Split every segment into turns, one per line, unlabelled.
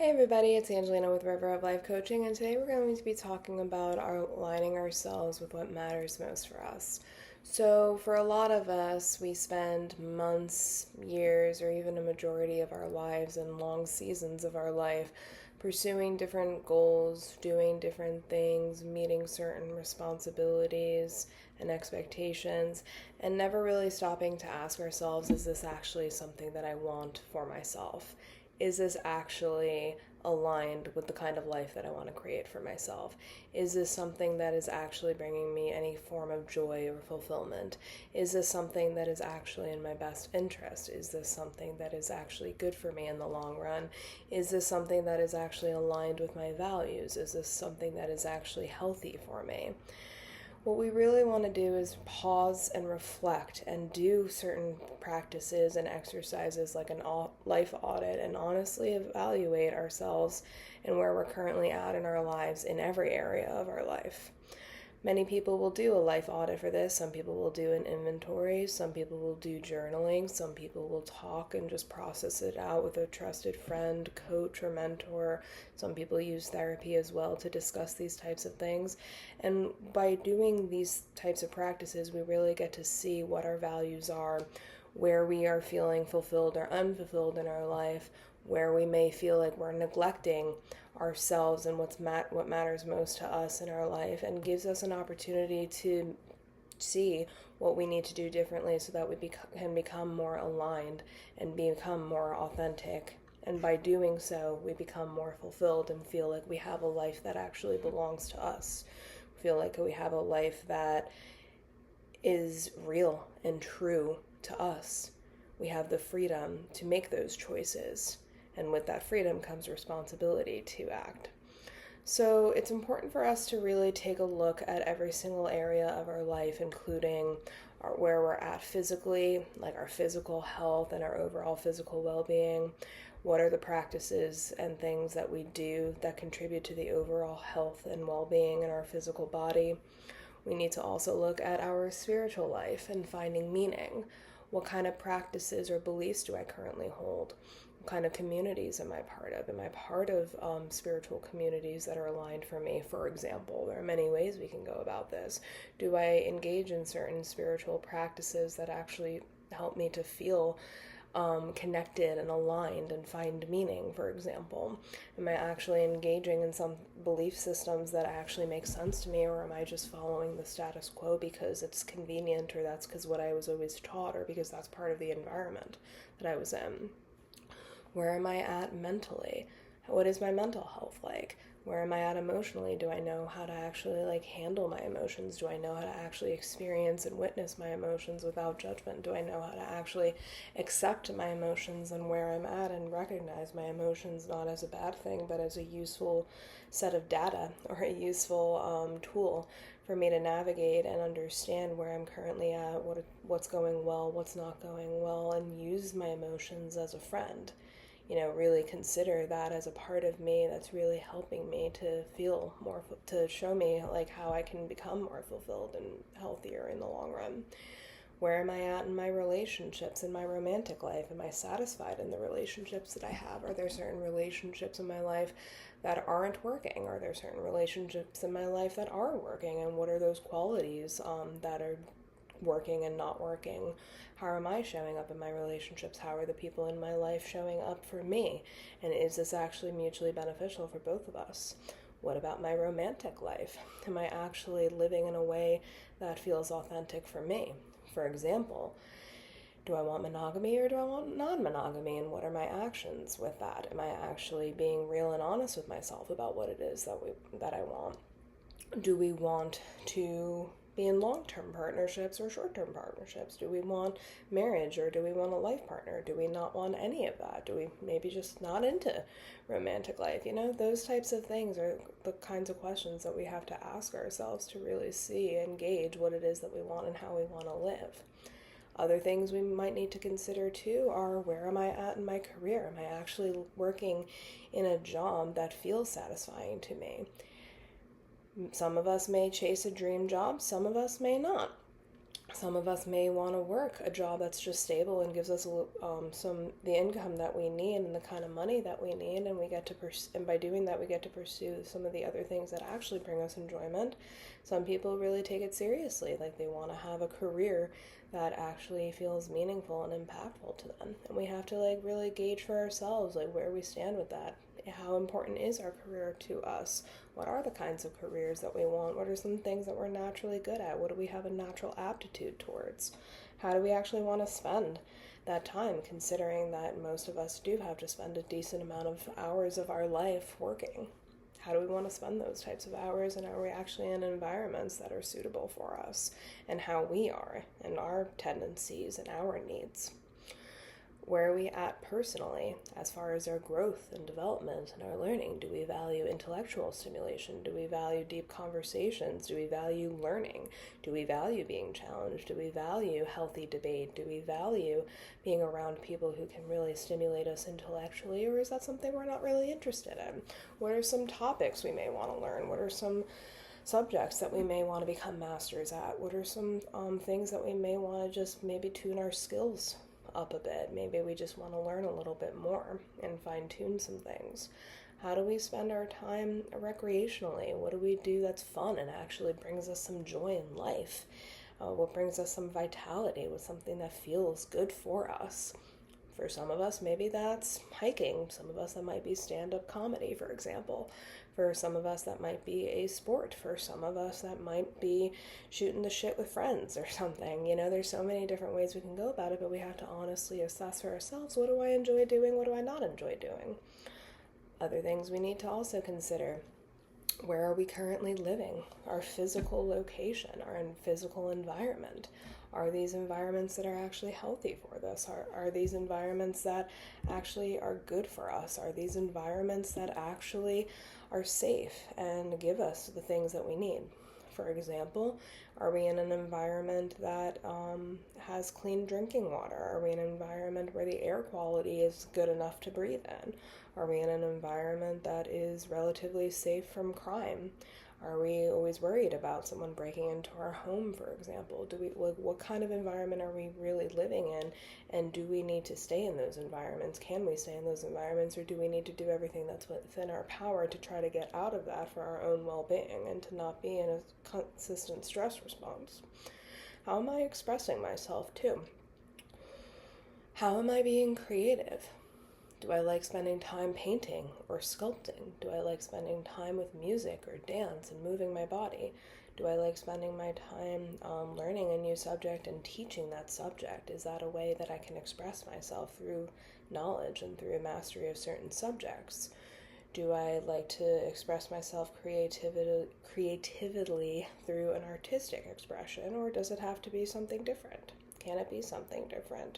Hey everybody, it's Angelina with River of Life Coaching, and today we're going to be talking about aligning ourselves with what matters most for us. So, for a lot of us, we spend months, years, or even a majority of our lives and long seasons of our life pursuing different goals, doing different things, meeting certain responsibilities and expectations, and never really stopping to ask ourselves, is this actually something that I want for myself? Is this actually aligned with the kind of life that I want to create for myself? Is this something that is actually bringing me any form of joy or fulfillment? Is this something that is actually in my best interest? Is this something that is actually good for me in the long run? Is this something that is actually aligned with my values? Is this something that is actually healthy for me? What we really want to do is pause and reflect and do certain practices and exercises like an life audit and honestly evaluate ourselves and where we're currently at in our lives in every area of our life. Many people will do a life audit for this. Some people will do an inventory. Some people will do journaling. Some people will talk and just process it out with a trusted friend, coach, or mentor. Some people use therapy as well to discuss these types of things. And by doing these types of practices, we really get to see what our values are, where we are feeling fulfilled or unfulfilled in our life, where we may feel like we're neglecting ourselves and what matters most to us in our life, and gives us an opportunity to see what we need to do differently so that we can become more aligned and become more authentic. And by doing so, we become more fulfilled and feel like we have a life that actually belongs to us. Feel like we have a life that is real and true to us. We have the freedom to make those choices, and with that freedom comes responsibility to act. So it's important for us to really take a look at every single area of our life, including where we're at physically, like our physical health and our overall physical well-being. What are the practices and things that we do that contribute to the overall health and well-being in our physical body? We need to also look at our spiritual life and finding meaning. What kind of practices or beliefs do I currently hold? What kind of communities am I part of? Am I part of spiritual communities that are aligned for me? For example, there are many ways we can go about this. Do I engage in certain spiritual practices that actually help me to feel connected and aligned and find meaning, for example? Am I actually engaging in some belief systems that actually make sense to me, or am I just following the status quo because it's convenient, or that's because what I was always taught, or because that's part of the environment that I was in? Where am I at mentally? What is my mental health like? Where am I at emotionally? Do I know how to actually handle my emotions? Do I know how to actually experience and witness my emotions without judgment? Do I know how to actually accept my emotions and where I'm at and recognize my emotions not as a bad thing, but as a useful set of data or a useful tool for me to navigate and understand where I'm currently at, what's going well, what's not going well, and use my emotions as a friend. Really consider that as a part of me that's really helping me to feel more, to show me how I can become more fulfilled and healthier in the long run. Where am I at in my relationships, in my romantic life? Am I satisfied in the relationships that I have? Are there certain relationships in my life that aren't working? Are there certain relationships in my life that are working? And what are those qualities that are working and not working? How am I showing up in my relationships? How are the people in my life showing up for me? And is this actually mutually beneficial for both of us? What about my romantic life? Am I actually living in a way that feels authentic for me? For example, do I want monogamy or do I want non-monogamy, and what are my actions with that? Am I actually being real and honest with myself about what it is that I want? Do we want to be in long-term partnerships or short-term partnerships? Do we want marriage or do we want a life partner? Do we not want any of that? Do we maybe just not into romantic life? Those types of things are the kinds of questions that we have to ask ourselves to really see and gauge what it is that we want and how we want to live. Other things we might need to consider too are, where am I at in my career? Am I actually working in a job that feels satisfying to me? Some of us may chase a dream job, some of us may not. Some of us may want to work a job that's just stable and gives us the income that we need and the kind of money that we need, and we get to and by doing that we get to pursue some of the other things that actually bring us enjoyment. Some people really take it seriously, like they want to have a career that actually feels meaningful and impactful to them, and we have to really gauge for ourselves where we stand with that. How important is our career to us? What are the kinds of careers that we want? What are some things that we're naturally good at? What do we have a natural aptitude towards? How do we actually want to spend that time, considering that most of us do have to spend a decent amount of hours of our life working? How do we want to spend those types of hours, and are we actually in environments that are suitable for us and how we are and our tendencies and our needs? Where are we at personally as far as our growth and development and our learning? Do we value intellectual stimulation? Do we value deep conversations? Do we value learning? Do we value being challenged? Do we value healthy debate? Do we value being around people who can really stimulate us intellectually, or is that something we're not really interested in? What are some topics we may want to learn? What are some subjects that we may want to become masters at? What are some things that we may want to just maybe tune our skills up a bit? Maybe we just want to learn a little bit more and fine-tune some things. How do we spend our time recreationally? What do we do that's fun and actually brings us some joy in life? What brings us some vitality? What's something that feels good for us? For some of us, maybe that's hiking. Some of us, that might be stand-up comedy, for example. For some of us, that might be a sport. For some of us, that might be shooting the shit with friends or something. There's so many different ways we can go about it, but we have to honestly assess for ourselves, what do I enjoy doing? What do I not enjoy doing? Other things we need to also consider: where are we currently living? Our physical location, our physical environment. Are these environments that are actually healthy for us? Are these environments that actually are good for us? Are these environments that actually are safe and give us the things that we need? For example, are we in an environment that has clean drinking water? Are we in an environment where the air quality is good enough to breathe in? Are we in an environment that is relatively safe from crime? Are we always worried about someone breaking into our home, for example? What kind of environment are we really living in, and do we need to stay in those environments? Can we stay in those environments, or do we need to do everything that's within our power to try to get out of that for our own well-being and to not be in a consistent stress response? How am I expressing myself too? How am I being creative? Do I like spending time painting or sculpting? Do I like spending time with music or dance and moving my body? Do I like spending my time learning a new subject and teaching that subject? Is that a way that I can express myself through knowledge and through mastery of certain subjects? Do I like to express myself creatively through an artistic expression, or does it have to be something different? Can it be something different?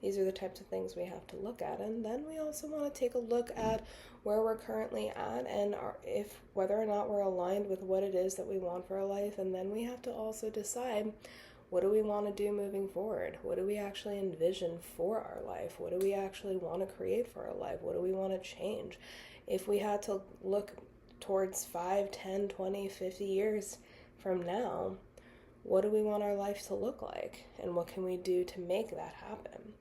These are the types of things we have to look at, and then we also want to take a look at where we're currently at and whether or not we're aligned with what it is that we want for our life, and then we have to also decide, what do we want to do moving forward? What do we actually envision for our life? What do we actually want to create for our life? What do we want to change? If we had to look towards 5, 10, 20, 50 years from now, what do we want our life to look like? And what can we do to make that happen?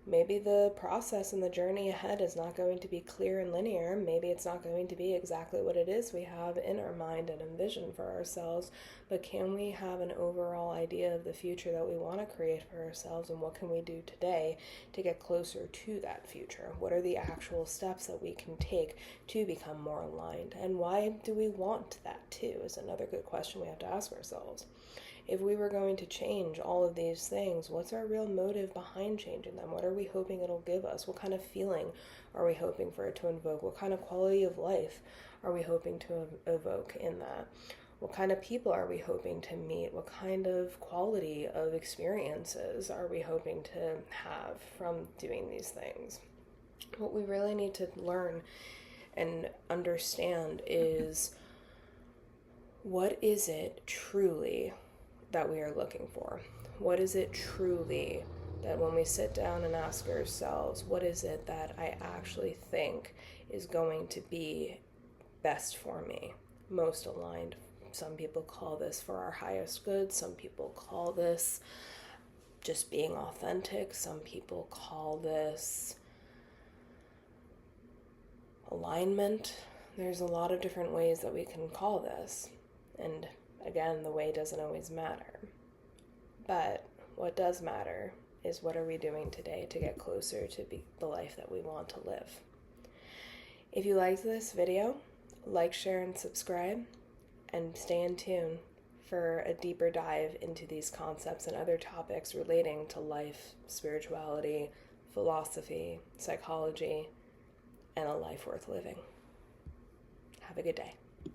Maybe the process and the journey ahead is not going to be clear and linear. Maybe it's not going to be exactly what it is we have in our mind and envision for ourselves, but can we have an overall idea of the future that we want to create for ourselves, and what can we do today to get closer to that future? What are the actual steps that we can take to become more aligned? And why do we want that too is another good question we have to ask ourselves. If we were going to change all of these things, what's our real motive behind changing them? What are we hoping it'll give us? What kind of feeling are we hoping for it to invoke? What kind of quality of life are we hoping to evoke in that? What kind of people are we hoping to meet? What kind of quality of experiences are we hoping to have from doing these things? What we really need to learn and understand is, what is it truly that we are looking for? What is it truly that when we sit down and ask ourselves, what is it that I actually think is going to be best for me, most aligned Some people call this for our highest good. Some people call this just being authentic. Some people call this alignment. There's a lot of different ways that we can call this. And again, the way doesn't always matter. But what does matter is what are we doing today to get closer to the life that we want to live. If you liked this video, like, share, and subscribe, and stay in tune for a deeper dive into these concepts and other topics relating to life, spirituality, philosophy, psychology, and a life worth living. Have a good day.